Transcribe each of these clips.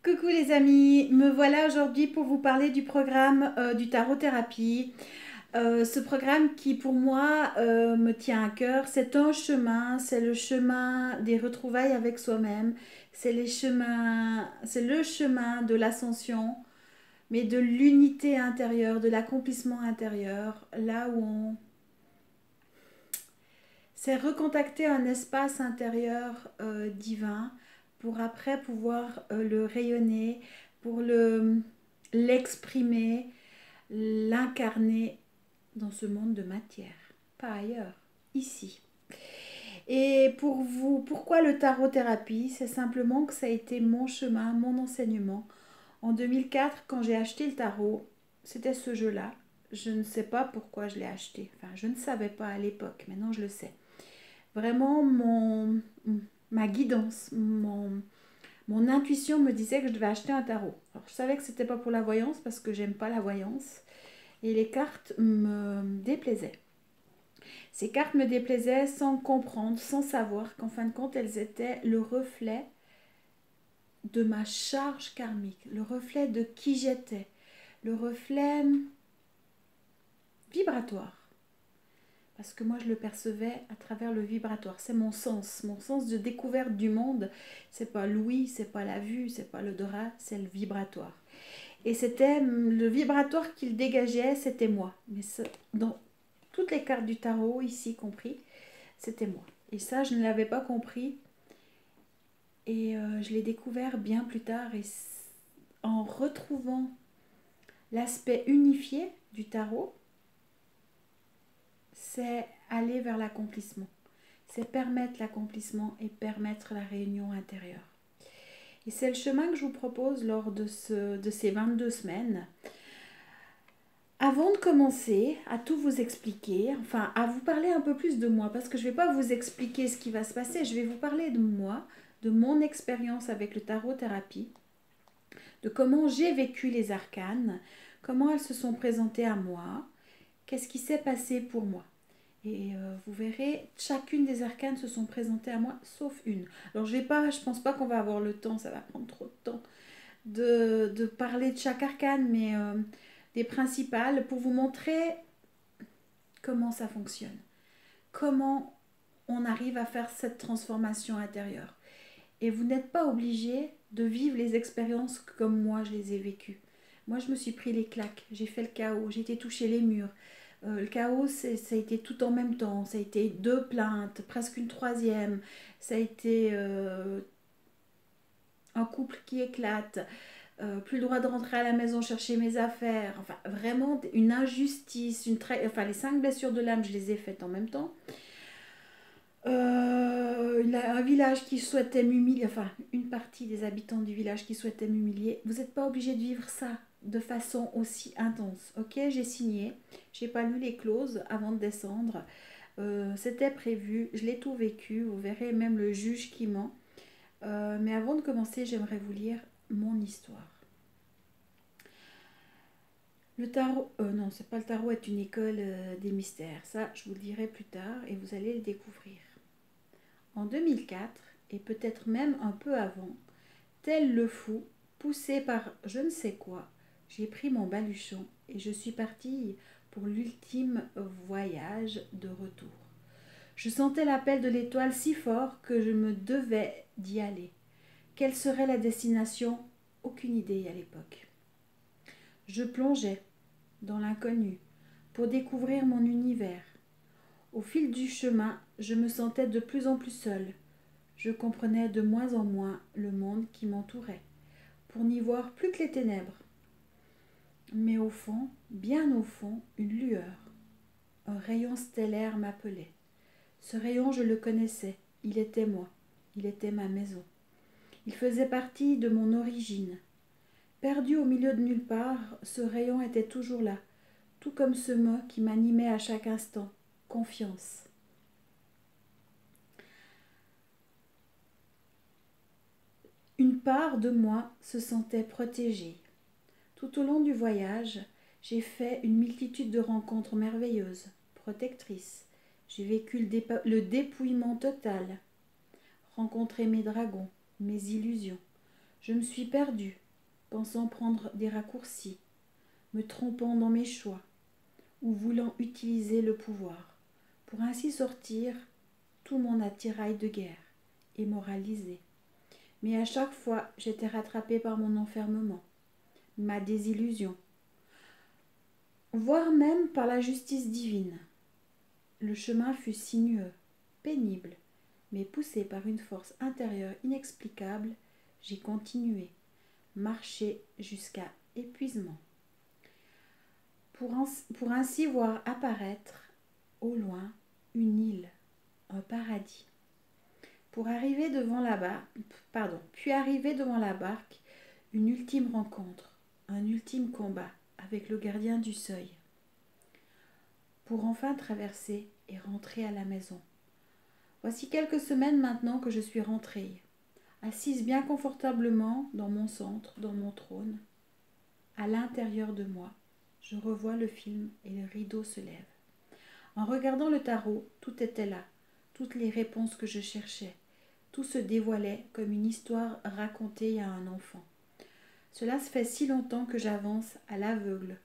Coucou les amis, me voilà aujourd'hui pour vous parler du programme du tarot thérapie. Ce programme qui pour moi me tient à cœur, c'est un chemin, c'est le chemin des retrouvailles avec soi-même, c'est le chemin de l'ascension, mais de l'unité intérieure, de l'accomplissement intérieur, là où on s'est recontacté un espace intérieur divin pour après pouvoir le rayonner, pour l'exprimer, l'incarner dans ce monde de matière, pas ailleurs, ici. Et pour vous, pourquoi le tarot thérapie? C'est simplement que ça a été mon chemin, mon enseignement. En 2004, quand j'ai acheté le tarot, c'était ce jeu-là. Je ne sais pas pourquoi je l'ai acheté. Enfin, je ne savais pas à l'époque. Maintenant, je le sais. Vraiment, ma guidance, mon intuition me disait que je devais acheter un tarot. Alors, je savais que c'était pas pour la voyance parce que j'aime pas la voyance. Et les cartes me déplaisaient. Ces cartes me déplaisaient sans comprendre, sans savoir qu'en fin de compte, elles étaient le reflet de ma charge karmique, le reflet de qui j'étais, le reflet vibratoire. Parce que moi, je le percevais à travers le vibratoire. C'est mon sens de découverte du monde. C'est pas l'ouïe, c'est pas la vue, c'est pas l'odorat, c'est le vibratoire. Et c'était le vibratoire qu'il dégageait, c'était moi. Mais dans toutes les cartes du tarot, ici compris, c'était moi. Et ça, je ne l'avais pas compris. Et je l'ai découvert bien plus tard. Et en retrouvant l'aspect unifié du tarot, c'est aller vers l'accomplissement. C'est permettre l'accomplissement et permettre la réunion intérieure. Et c'est le chemin que je vous propose lors de ces 22 semaines. Avant de commencer à tout vous expliquer, enfin à vous parler un peu plus de moi, parce que je ne vais pas vous expliquer ce qui va se passer, je vais vous parler de moi, de mon expérience avec le tarot thérapie, de comment j'ai vécu les arcanes, comment elles se sont présentées à moi, qu'est-ce qui s'est passé pour moi. Et vous verrez, chacune des arcanes se sont présentées à moi, sauf une. Alors je pense pas qu'on va avoir le temps, ça va prendre trop de temps, de parler de chaque arcane, mais des principales, pour vous montrer comment ça fonctionne. Comment on arrive à faire cette transformation intérieure. Et vous n'êtes pas obligé de vivre les expériences comme moi je les ai vécues. Moi je me suis pris les claques, j'ai fait le chaos, j'ai été toucher les murs. Le chaos, ça a été tout en même temps. Ça a été deux plaintes, presque une troisième. Ça a été un couple qui éclate. Plus le droit de rentrer à la maison chercher mes affaires. Enfin, vraiment une injustice. Enfin, les 5 blessures de l'âme, je les ai faites en même temps. Un village qui souhaitait m'humilier, enfin une partie des habitants du village qui souhaitait m'humilier. Vous n'êtes pas obligé de vivre ça de façon aussi intense. Ok, j'ai signé, j'ai pas lu les clauses avant de descendre. C'était prévu, je l'ai tout vécu. Vous verrez même le juge qui ment. Mais avant de commencer, j'aimerais vous lire mon histoire. Le tarot, non, c'est pas le tarot, est une école des mystères. Ça, je vous le dirai plus tard et vous allez le découvrir. En 2004, et peut-être même un peu avant, tel le fou, poussé par je ne sais quoi, j'ai pris mon baluchon et je suis partie pour l'ultime voyage de retour. Je sentais l'appel de l'étoile si fort que je me devais d'y aller. Quelle serait la destination? Aucune idée à l'époque. Je plongeais dans l'inconnu pour découvrir mon univers. Au fil du chemin, je me sentais de plus en plus seule. Je comprenais de moins en moins le monde qui m'entourait, pour n'y voir plus que les ténèbres. Mais au fond, bien au fond, une lueur, un rayon stellaire m'appelait. Ce rayon, je le connaissais, il était moi, il était ma maison. Il faisait partie de mon origine. Perdu au milieu de nulle part, ce rayon était toujours là, tout comme ce mot qui m'animait à chaque instant. Confiance. Une part de moi se sentait protégée. Tout au long du voyage, j'ai fait une multitude de rencontres merveilleuses, protectrices. J'ai vécu le dépouillement total, rencontré mes dragons, mes illusions. Je me suis perdue, pensant prendre des raccourcis, me trompant dans mes choix, ou voulant utiliser le pouvoir, pour ainsi sortir tout mon attirail de guerre, et moraliser. Mais à chaque fois, j'étais rattrapée par mon enfermement, ma désillusion, voire même par la justice divine. Le chemin fut sinueux, pénible, mais poussé par une force intérieure inexplicable, j'ai continué, marché jusqu'à épuisement, pour ainsi voir apparaître, au loin, une île, un paradis. Puis arriver devant la barque, une ultime rencontre, un ultime combat avec le gardien du seuil, pour enfin traverser et rentrer à la maison. Voici quelques semaines maintenant que je suis rentrée, assise bien confortablement dans mon centre, dans mon trône. À l'intérieur de moi, je revois le film et le rideau se lève. En regardant le tarot, tout était là, toutes les réponses que je cherchais. Tout se dévoilait comme une histoire racontée à un enfant. Cela se fait si longtemps que j'avance à l'aveugle,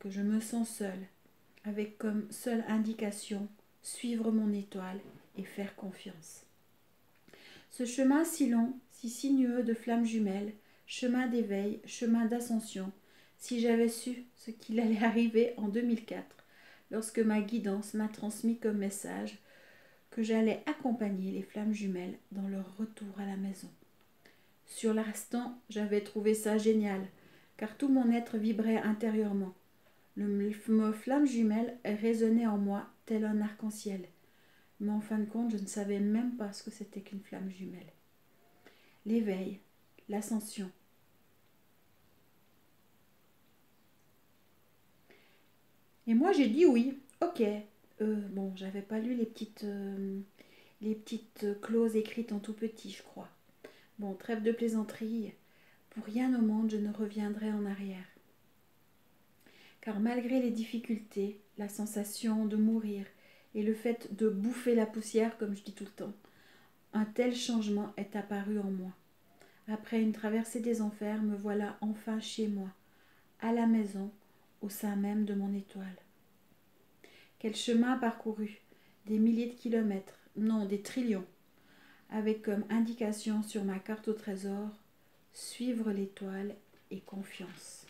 que je me sens seule, avec comme seule indication suivre mon étoile et faire confiance. Ce chemin si long, si sinueux de flammes jumelles, chemin d'éveil, chemin d'ascension, si j'avais su ce qu'il allait arriver en 2004, lorsque ma guidance m'a transmis comme message que j'allais accompagner les flammes jumelles dans leur retour à la maison. Sur l'instant, j'avais trouvé ça génial, car tout mon être vibrait intérieurement. Le mot flamme jumelle résonnait en moi tel un arc-en-ciel. Mais en fin de compte, je ne savais même pas ce que c'était qu'une flamme jumelle. L'éveil, l'ascension. Et moi, j'ai dit oui, ok. Bon, j'avais pas lu les petites clauses écrites en tout petit, je crois. Bon, trêve de plaisanterie. Pour rien au monde, je ne reviendrai en arrière. Car malgré les difficultés, la sensation de mourir et le fait de bouffer la poussière, comme je dis tout le temps, un tel changement est apparu en moi. Après une traversée des enfers, me voilà enfin chez moi, à la maison, au sein même de mon étoile. Quel chemin parcouru, des milliers de kilomètres, non, des trillions, avec comme indication sur ma carte au trésor, suivre l'étoile et confiance.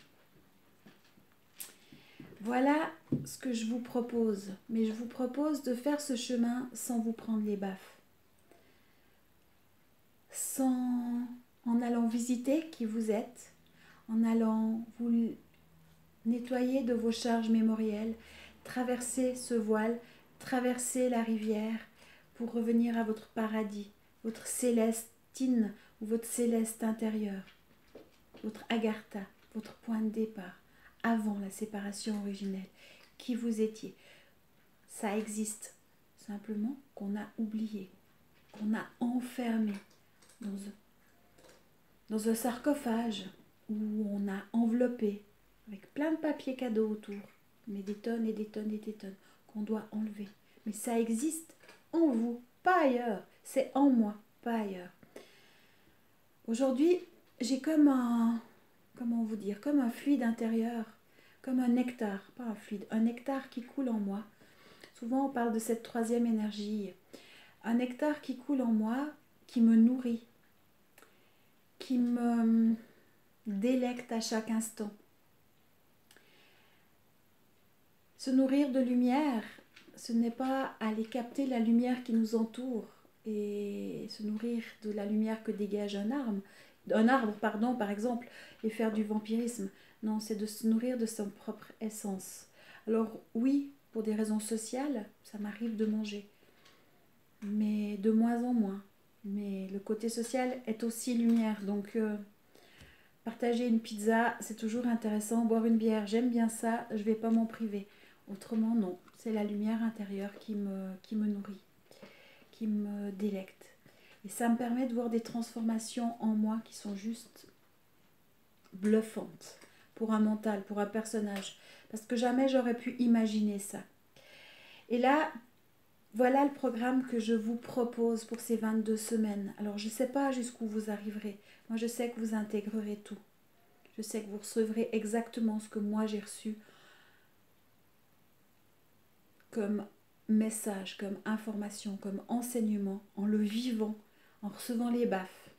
Voilà ce que je vous propose, mais je vous propose de faire ce chemin sans vous prendre les baffes, en allant visiter qui vous êtes, en allant vous nettoyer de vos charges mémorielles, traverser ce voile, traverser la rivière pour revenir à votre paradis, votre célestine ou votre céleste intérieur, votre Agartha, votre point de départ, avant la séparation originelle, qui vous étiez. Ça existe, simplement qu'on a oublié, qu'on a enfermé dans un sarcophage où on a enveloppé avec plein de papiers cadeaux autour, mais des tonnes et des tonnes et des tonnes qu'on doit enlever. Mais ça existe en vous, pas ailleurs. C'est en moi, pas ailleurs. Aujourd'hui, j'ai comme un, comment vous dire, comme un fluide intérieur, comme un nectar, pas un fluide, un nectar qui coule en moi. Souvent, on parle de cette troisième énergie. Un nectar qui coule en moi, qui me nourrit, qui me délecte à chaque instant. Se nourrir de lumière, ce n'est pas aller capter la lumière qui nous entoure et se nourrir de la lumière que dégage un arbre, par exemple, et faire du vampirisme. Non, c'est de se nourrir de son propre essence. Alors oui, pour des raisons sociales, ça m'arrive de manger, mais de moins en moins. Mais le côté social est aussi lumière, donc partager une pizza, c'est toujours intéressant. Boire une bière, j'aime bien ça, je ne vais pas m'en priver. Autrement, non. C'est la lumière intérieure qui me nourrit, qui me délecte. Et ça me permet de voir des transformations en moi qui sont juste bluffantes pour un mental, pour un personnage. Parce que jamais j'aurais pu imaginer ça. Et là, voilà le programme que je vous propose pour ces 22 semaines. Alors, je ne sais pas jusqu'où vous arriverez. Moi, je sais que vous intégrerez tout. Je sais que vous recevrez exactement ce que moi j'ai reçu comme message, comme information, comme enseignement, en le vivant, en recevant les baffes.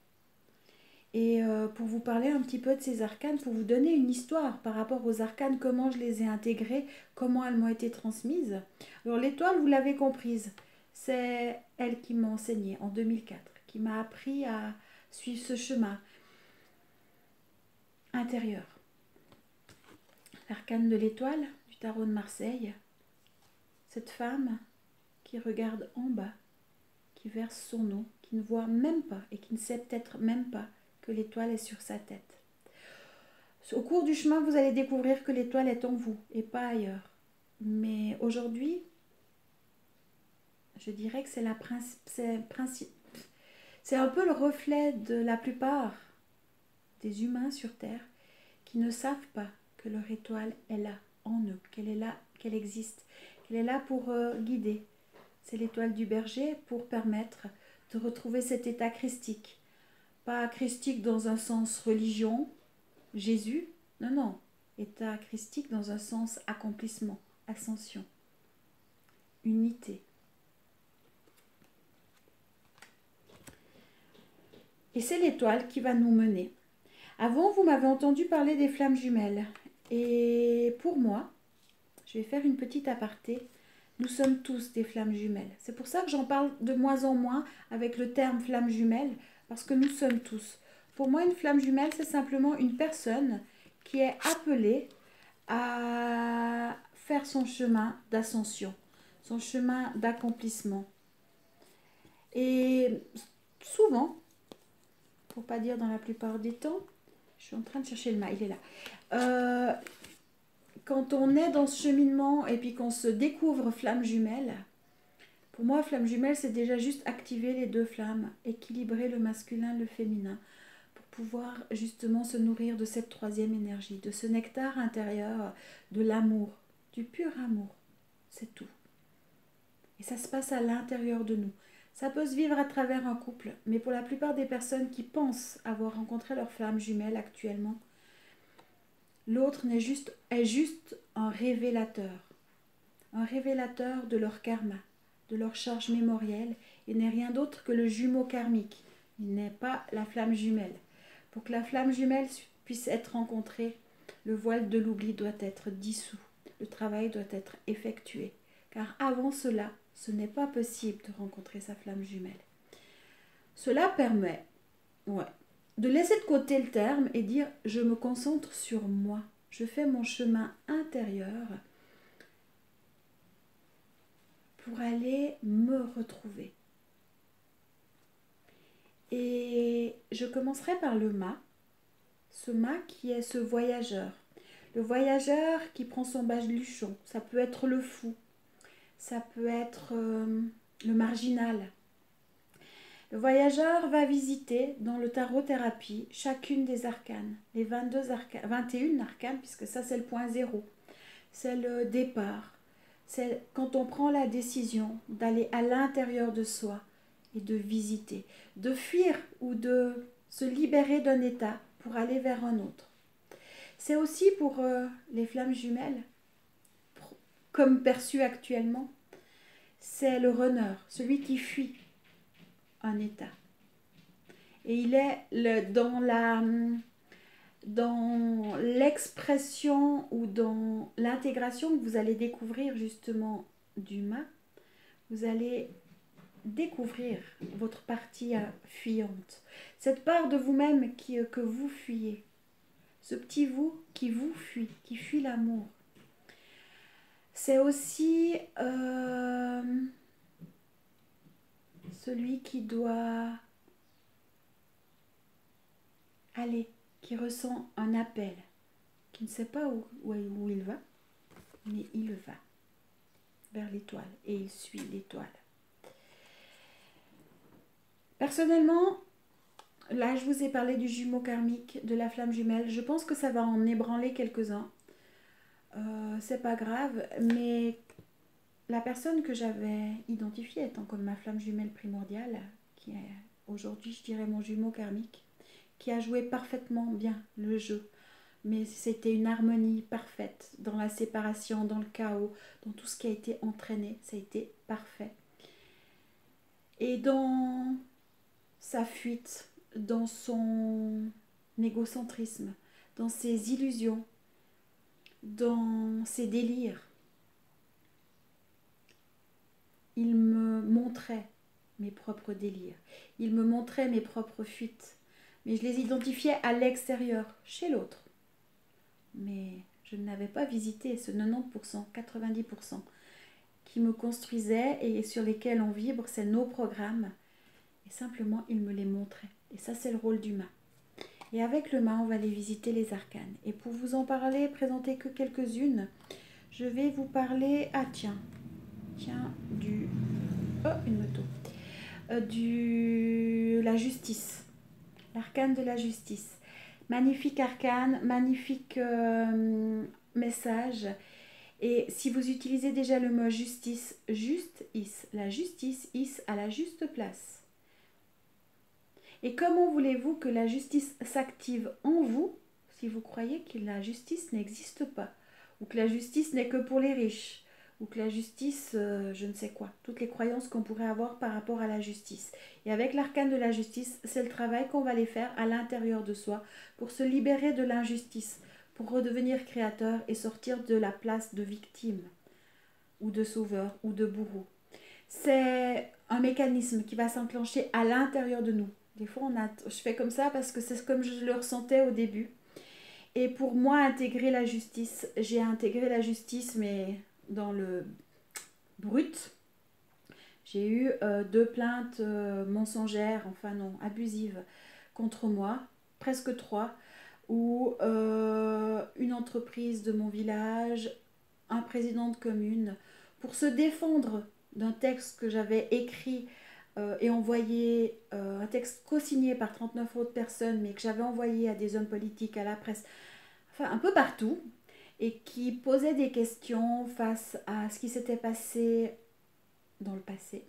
Et pour vous parler un petit peu de ces arcanes, pour vous donner une histoire par rapport aux arcanes, comment je les ai intégrées, comment elles m'ont été transmises. Alors l'étoile, vous l'avez comprise, c'est elle qui m'a enseigné en 2004, qui m'a appris à suivre ce chemin intérieur. L'arcane de l'étoile du tarot de Marseille, cette femme qui regarde en bas, qui verse son eau, qui ne voit même pas et qui ne sait peut-être même pas que l'étoile est sur sa tête. Au cours du chemin, vous allez découvrir que l'étoile est en vous et pas ailleurs. Mais aujourd'hui, je dirais que c'est un peu le reflet de la plupart des humains sur Terre qui ne savent pas que leur étoile est là, en eux, qu'elle est là, qu'elle existe, qu'elle est là pour guider. C'est l'étoile du berger pour permettre de retrouver cet état christique. Pas christique dans un sens religion, Jésus, non, non. État christique dans un sens accomplissement, ascension, unité. Et c'est l'étoile qui va nous mener. Avant, vous m'avez entendu parler des flammes jumelles. Et pour moi, je vais faire une petite aparté. Nous sommes tous des flammes jumelles. C'est pour ça que j'en parle de moins en moins avec le terme flamme jumelle, parce que nous sommes tous. Pour moi, une flamme jumelle, c'est simplement une personne qui est appelée à faire son chemin d'ascension, son chemin d'accomplissement. Et souvent, pour pas dire dans la plupart des temps, je suis en train de chercher le mât, il est là. Quand on est dans ce cheminement et puis qu'on se découvre flamme jumelle, pour moi, flamme jumelle, c'est déjà juste activer les deux flammes, équilibrer le masculin, le féminin, pour pouvoir justement se nourrir de cette troisième énergie, de ce nectar intérieur, de l'amour, du pur amour. C'est tout. Et ça se passe à l'intérieur de nous. Ça peut se vivre à travers un couple, mais pour la plupart des personnes qui pensent avoir rencontré leur flamme jumelle actuellement, l'autre est juste un révélateur de leur karma, de leur charge mémorielle, et n'est rien d'autre que le jumeau karmique. Il n'est pas la flamme jumelle. Pour que la flamme jumelle puisse être rencontrée, le voile de l'oubli doit être dissous, le travail doit être effectué, car avant cela, ce n'est pas possible de rencontrer sa flamme jumelle. Cela permet, de laisser de côté le terme et dire « je me concentre sur moi, je fais mon chemin intérieur » pour aller me retrouver. Et je commencerai par le mât, ce mât qui est ce voyageur. Le voyageur qui prend son baluchon, ça peut être le fou, ça peut être le marginal. Le voyageur va visiter dans le tarot-thérapie chacune des arcanes, les 21 arcanes, puisque ça c'est le point zéro, c'est le départ. C'est quand on prend la décision d'aller à l'intérieur de soi et de visiter, de fuir ou de se libérer d'un état pour aller vers un autre. C'est aussi pour les flammes jumelles, comme perçu actuellement, c'est le runner, celui qui fuit un état. Et il est dans l'expression ou dans l'intégration que vous allez découvrir justement du mât, vous allez découvrir votre partie fuyante. Cette part de vous-même que vous fuyez. Ce petit vous qui vous fuit, qui fuit l'amour. C'est aussi celui qui doit aller, qui ressent un appel, qui ne sait pas où il va, mais il va vers l'étoile et il suit l'étoile. Personnellement, là je vous ai parlé du jumeau karmique, de la flamme jumelle, je pense que ça va en ébranler quelques-uns. C'est pas grave, mais la personne que j'avais identifiée étant comme ma flamme jumelle primordiale, qui est aujourd'hui je dirais mon jumeau karmique, qui a joué parfaitement bien le jeu. Mais c'était une harmonie parfaite dans la séparation, dans le chaos, dans tout ce qui a été entraîné. Ça a été parfait. Et dans sa fuite, dans son égocentrisme, dans ses illusions, dans ses délires, il me montrait mes propres délires. Il me montrait mes propres fuites. Mais je les identifiais à l'extérieur, chez l'autre. Mais je n'avais pas visité ce 90%, 90% qui me construisait et sur lesquels on vibre, c'est nos programmes. Et simplement, il me les montrait. Et ça, c'est le rôle d'humain. Et avec le main, on va aller visiter les arcanes. Et pour vous en parler, présenter que quelques-unes, je vais vous parler... Ah tiens, du... Oh, une moto. La justice. L'arcane de la justice. Magnifique arcane, magnifique message. Et si vous utilisez déjà le mot justice, la justice is à la juste place. Et comment voulez-vous que la justice s'active en vous si vous croyez que la justice n'existe pas, ou que la justice n'est que pour les riches, ou que la justice, je ne sais quoi, toutes les croyances qu'on pourrait avoir par rapport à la justice. Et avec l'arcane de la justice, c'est le travail qu'on va aller faire à l'intérieur de soi pour se libérer de l'injustice, pour redevenir créateur et sortir de la place de victime, ou de sauveur, ou de bourreau. C'est un mécanisme qui va s'enclencher à l'intérieur de nous. Des fois, je fais comme ça parce que c'est comme je le ressentais au début. Et pour moi, intégrer la justice, j'ai intégré la justice, mais dans le brut. J'ai eu 2 plaintes mensongères, enfin non, abusives, contre moi, presque 3, où une entreprise de mon village, un président de commune, pour se défendre d'un texte que j'avais écrit et envoyé, un texte co-signé par 39 autres personnes, mais que j'avais envoyé à des hommes politiques, à la presse, enfin un peu partout, et qui posait des questions face à ce qui s'était passé dans le passé,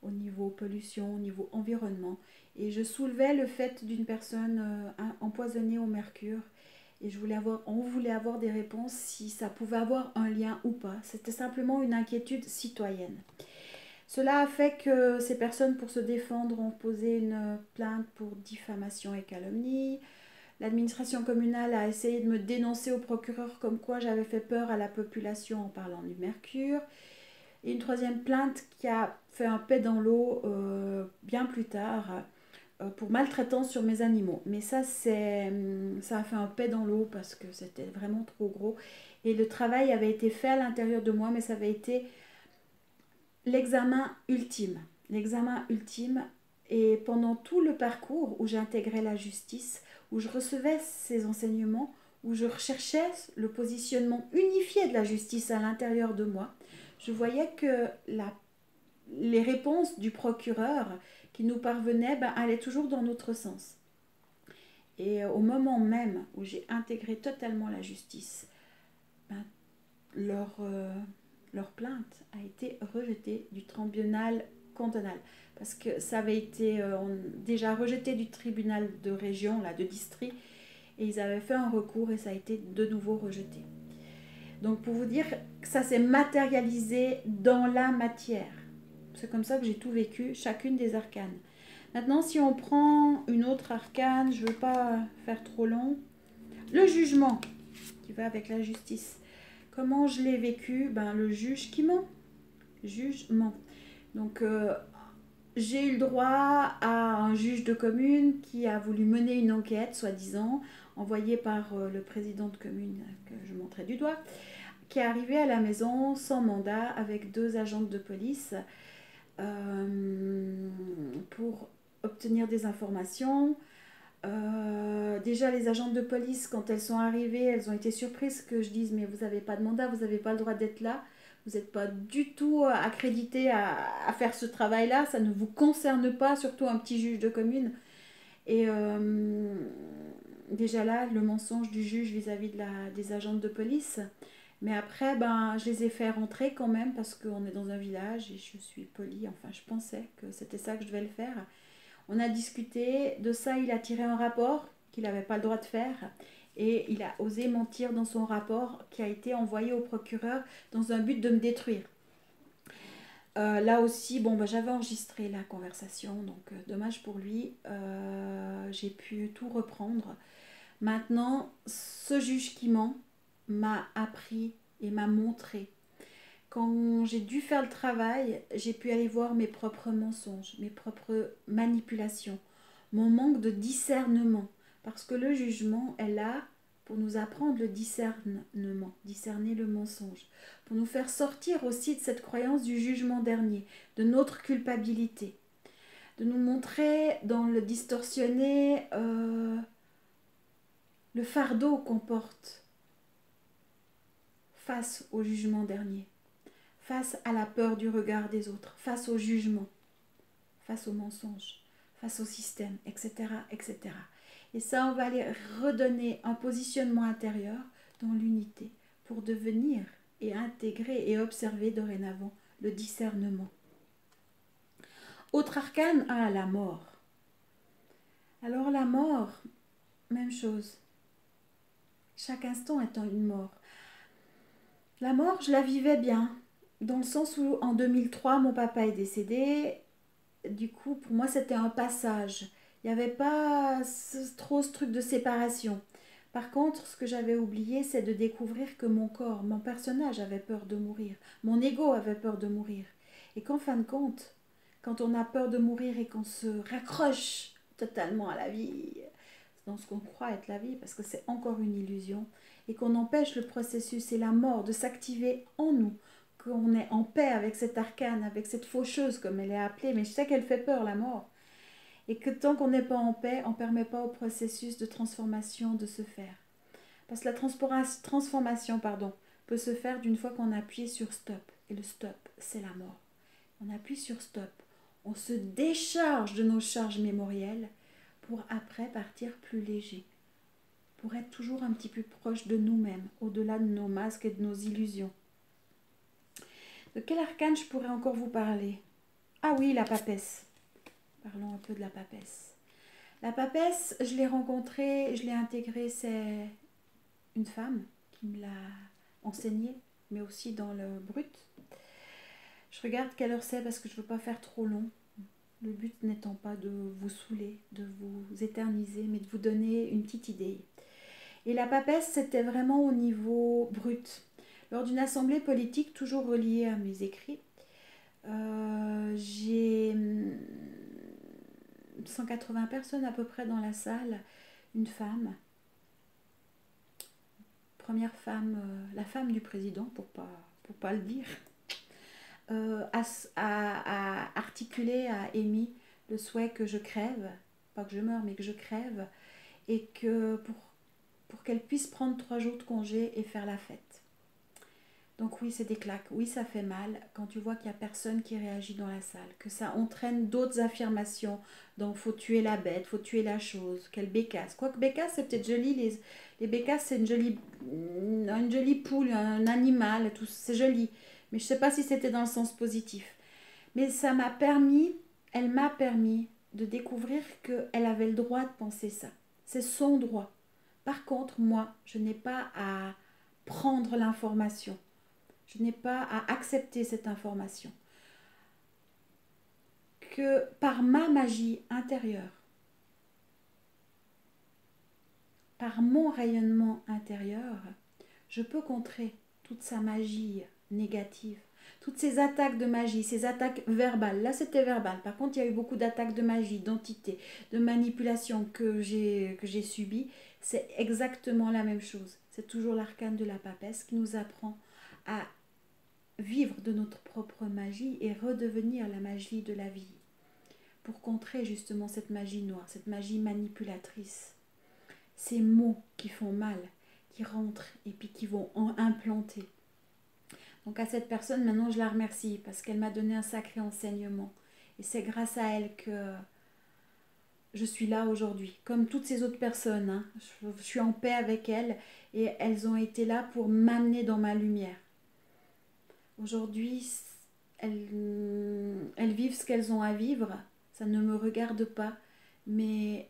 au niveau pollution, au niveau environnement. Et je soulevais le fait d'une personne empoisonnée au mercure. Et on voulait avoir des réponses si ça pouvait avoir un lien ou pas. C'était simplement une inquiétude citoyenne. Cela a fait que ces personnes, pour se défendre, ont posé une plainte pour diffamation et calomnie. L'administration communale a essayé de me dénoncer au procureur comme quoi j'avais fait peur à la population en parlant du mercure. Et une 3e plainte qui a fait un paix dans l'eau bien plus tard pour maltraitance sur mes animaux. Mais ça a fait un paix dans l'eau parce que c'était vraiment trop gros. Et le travail avait été fait à l'intérieur de moi, mais ça avait été l'examen ultime. L'examen ultime. Et pendant tout le parcours où j'intégrais la justice, où je recevais ces enseignements, où je recherchais le positionnement unifié de la justice à l'intérieur de moi, je voyais que les réponses du procureur qui nous parvenaient allaient toujours dans notre sens. Et au moment même où j'ai intégré totalement la justice, leur plainte a été rejetée du tribunal cantonal. Parce que ça avait été déjà rejeté du tribunal de région, de district, et ils avaient fait un recours et ça a été de nouveau rejeté. Donc pour vous dire que ça s'est matérialisé dans la matière. C'est comme ça que j'ai tout vécu, chacune des arcanes. Maintenant, si on prend une autre arcane, je ne veux pas faire trop long. Le jugement, qui va avec la justice. Comment je l'ai vécu? Le juge qui ment. Jugement. Donc, j'ai eu le droit à un juge de commune qui a voulu mener une enquête, soi-disant, envoyée par le président de commune, que je montrais du doigt, qui est arrivé à la maison sans mandat avec 2 agentes de police pour obtenir des informations. Déjà, les agentes de police, quand elles sont arrivées, elles ont été surprises que je dise « mais vous n'avez pas de mandat, vous n'avez pas le droit d'être là, vous n'êtes pas du tout accrédité à faire ce travail-là, ça ne vous concerne pas, surtout un petit juge de commune ». Et déjà là, le mensonge du juge vis-à-vis des agentes de police. Mais après, je les ai fait rentrer quand même parce qu'on est dans un village et je suis polie. Enfin, je pensais que c'était ça que je devais le faire. On a discuté de ça, il a tiré un rapport qu'il n'avait pas le droit de faire et il a osé mentir dans son rapport qui a été envoyé au procureur dans un but de me détruire. Là aussi, bon, bah, j'avais enregistré la conversation, donc dommage pour lui. J'ai pu tout reprendre. Maintenant, ce juge qui ment m'a appris et m'a montré. Quand j'ai dû faire le travail, j'ai pu aller voir mes propres mensonges, mes propres manipulations, mon manque de discernement. Parce que le jugement est là pour nous apprendre le discernement, discerner le mensonge, pour nous faire sortir aussi de cette croyance du jugement dernier, de notre culpabilité, de nous montrer dans le distorsionné le fardeau qu'on porte face au jugement dernier, face à la peur du regard des autres, face au jugement, face au mensonge, face au système, etc., etc. Et ça, on va aller redonner un positionnement intérieur dans l'unité pour devenir et intégrer et observer dorénavant le discernement. Autre arcane, la mort. Alors la mort, même chose. Chaque instant étant une mort. La mort, je la vivais bien, dans le sens où en 2003, mon papa est décédé. Du coup, pour moi, c'était un passage. Il n'y avait pas trop ce truc de séparation. Par contre, ce que j'avais oublié, c'est de découvrir que mon corps, mon personnage avait peur de mourir. Mon ego avait peur de mourir. Et qu'en fin de compte, quand on a peur de mourir et qu'on se raccroche totalement à la vie, dans ce qu'on croit être la vie, parce que c'est encore une illusion, et qu'on empêche le processus et la mort de s'activer en nous, qu'on est en paix avec cet arcane, avec cette faucheuse comme elle est appelée, mais je sais qu'elle fait peur, la mort, et que tant qu'on n'est pas en paix, on ne permet pas au processus de transformation de se faire. Parce que la transformation peut se faire d'une fois qu'on appuie sur stop, et le stop, c'est la mort. On appuie sur stop, on se décharge de nos charges mémorielles pour après partir plus léger, pour être toujours un petit peu proche de nous-mêmes, au-delà de nos masques et de nos illusions. De quel arcane je pourrais encore vous parler? Ah oui, la papesse. Parlons un peu de la papesse. La papesse, je l'ai rencontrée, je l'ai intégrée, c'est une femme qui me l'a enseignée, mais aussi dans le brut. Je regarde quelle heure c'est parce que je ne veux pas faire trop long. Le but n'étant pas de vous saouler, de vous éterniser, mais de vous donner une petite idée. Et la papesse, c'était vraiment au niveau brut. Lors d'une assemblée politique, toujours reliée à mes écrits, j'ai 180 personnes à peu près dans la salle, une femme, première femme, la femme du président, pour pas le dire, a articulé, a émis le souhait que je crève, pas que je meure, mais que je crève, et que pour qu'elle puisse prendre 3 jours de congé et faire la fête. Donc oui, c'est des claques, oui, ça fait mal quand tu vois qu'il n'y a personne qui réagit dans la salle, que ça entraîne d'autres affirmations, donc faut tuer la bête, faut tuer la chose, quelle bécasse. Quoique bécasse, c'est peut-être joli, les bécasses, c'est une jolie poule, un animal, tout, c'est joli, mais je ne sais pas si c'était dans le sens positif. Mais ça m'a permis, elle m'a permis de découvrir qu'elle avait le droit de penser ça. C'est son droit. Par contre, moi, je n'ai pas à prendre l'information. Je n'ai pas à accepter cette information. Que par ma magie intérieure, par mon rayonnement intérieur, je peux contrer toute sa magie négative, toutes ces attaques de magie, ces attaques verbales. Là, c'était verbal. Par contre, il y a eu beaucoup d'attaques de magie, d'entité, de manipulation que j'ai subies. C'est exactement la même chose. C'est toujours l'arcane de la papesse qui nous apprend à vivre de notre propre magie et redevenir la magie de la vie. Pour contrer justement cette magie noire, cette magie manipulatrice. Ces mots qui font mal, qui rentrent et puis qui vont implanter. Donc à cette personne, maintenant je la remercie parce qu'elle m'a donné un sacré enseignement. Et c'est grâce à elle que je suis là aujourd'hui. Comme toutes ces autres personnes, hein. Je suis en paix avec elles et elles ont été là pour m'amener dans ma lumière. Aujourd'hui, elles vivent ce qu'elles ont à vivre. ça ne me regarde pas, mais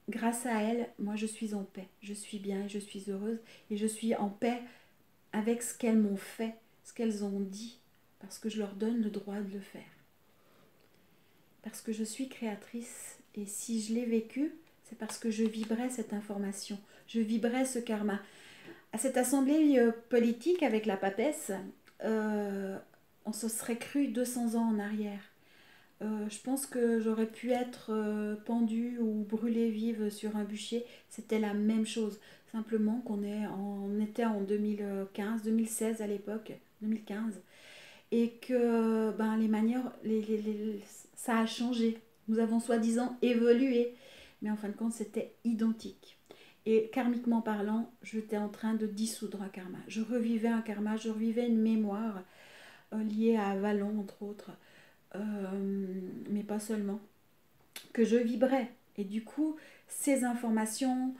grâce à elles, moi je suis en paix, je suis bien, je suis heureuse et je suis en paix avec ce qu'elles m'ont fait, ce qu'elles ont dit, parce que je leur donne le droit de le faire. Parce que je suis créatrice et si je l'ai vécu, c'est parce que je vibrais cette information, je vibrais ce karma. À cette assemblée politique avec la papesse, on se serait cru 200 ans en arrière. Je pense que j'aurais pu être pendue ou brûlée vive sur un bûcher. C'était la même chose. Simplement on était en 2015, 2016 à l'époque, 2015. Et que ben, les manières, ça a changé. Nous avons soi-disant évolué. Mais en fin de compte, c'était identique. Et karmiquement parlant, j'étais en train de dissoudre un karma. Je revivais un karma, je revivais une mémoire liée à Avalon, entre autres. Mais pas seulement, que je vibrais. Et du coup, ces informations,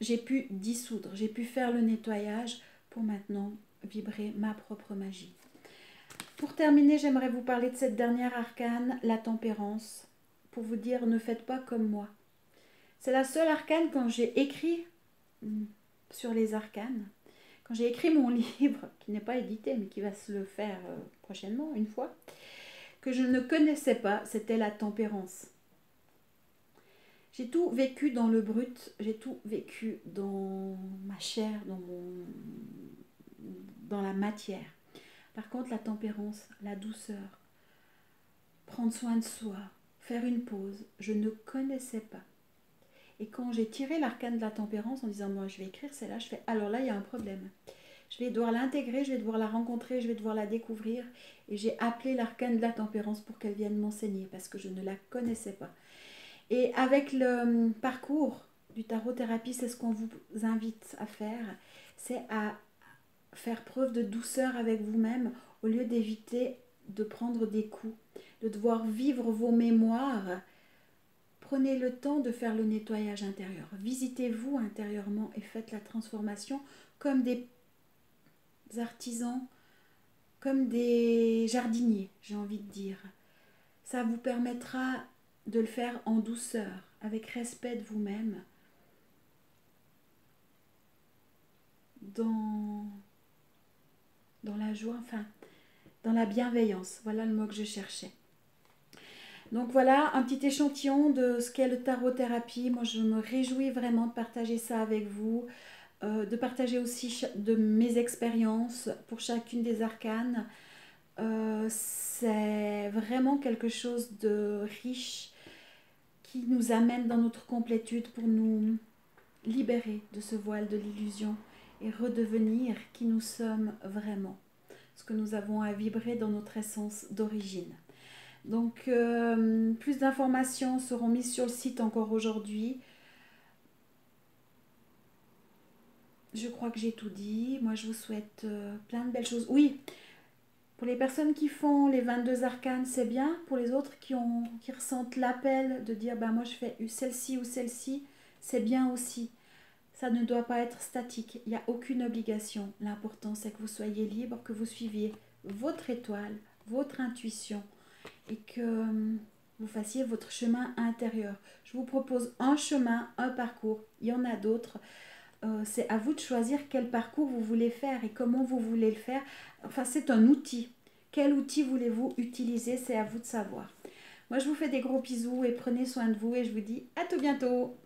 j'ai pu dissoudre, j'ai pu faire le nettoyage pour maintenant vibrer ma propre magie. Pour terminer, j'aimerais vous parler de cette dernière arcane, la tempérance, pour vous dire ne faites pas comme moi. C'est la seule arcane quand j'ai écrit sur les arcanes, quand j'ai écrit mon livre, qui n'est pas édité mais qui va se le faire prochainement, une fois, que je ne connaissais pas, c'était la tempérance. J'ai tout vécu dans le brut, j'ai tout vécu dans ma chair, dans la matière. Par contre, la tempérance, la douceur, prendre soin de soi, faire une pause, je ne connaissais pas. Et quand j'ai tiré l'arcane de la tempérance en disant moi je vais écrire celle-là, je fais alors là il y a un problème. Je vais devoir l'intégrer, je vais devoir la rencontrer, je vais devoir la découvrir. Et j'ai appelé l'arcane de la tempérance pour qu'elle vienne m'enseigner parce que je ne la connaissais pas. Et avec le parcours du tarot-thérapie, c'est ce qu'on vous invite à faire, c'est à faire preuve de douceur avec vous-même au lieu d'éviter de prendre des coups, de devoir vivre vos mémoires. Prenez le temps de faire le nettoyage intérieur. Visitez-vous intérieurement et faites la transformation comme des artisans, comme des jardiniers, j'ai envie de dire. Ça vous permettra de le faire en douceur, avec respect de vous-même, dans la joie, enfin, dans la bienveillance. Voilà le mot que je cherchais. Donc voilà, un petit échantillon de ce qu'est le tarot-thérapie. Moi, je me réjouis vraiment de partager ça avec vous, de partager aussi de mes expériences pour chacune des arcanes. C'est vraiment quelque chose de riche qui nous amène dans notre complétude pour nous libérer de ce voile de l'illusion et redevenir qui nous sommes vraiment, ce que nous avons à vibrer dans notre essence d'origine. Donc, plus d'informations seront mises sur le site encore aujourd'hui. Je crois que j'ai tout dit. Moi, je vous souhaite plein de belles choses. Oui, pour les personnes qui font les 22 arcanes, c'est bien. Pour les autres qui ressentent l'appel de dire bah, moi, je fais celle-ci ou celle-ci, c'est bien aussi. Ça ne doit pas être statique. Il n'y a aucune obligation. L'important, c'est que vous soyez libre, que vous suiviez votre étoile, votre intuition et que vous fassiez votre chemin intérieur. Je vous propose un chemin, un parcours. Il y en a d'autres. C'est à vous de choisir quel parcours vous voulez faire et comment vous voulez le faire. Enfin, c'est un outil. Quel outil voulez-vous utiliser? C'est à vous de savoir. Moi, je vous fais des gros bisous et prenez soin de vous et je vous dis à tout bientôt.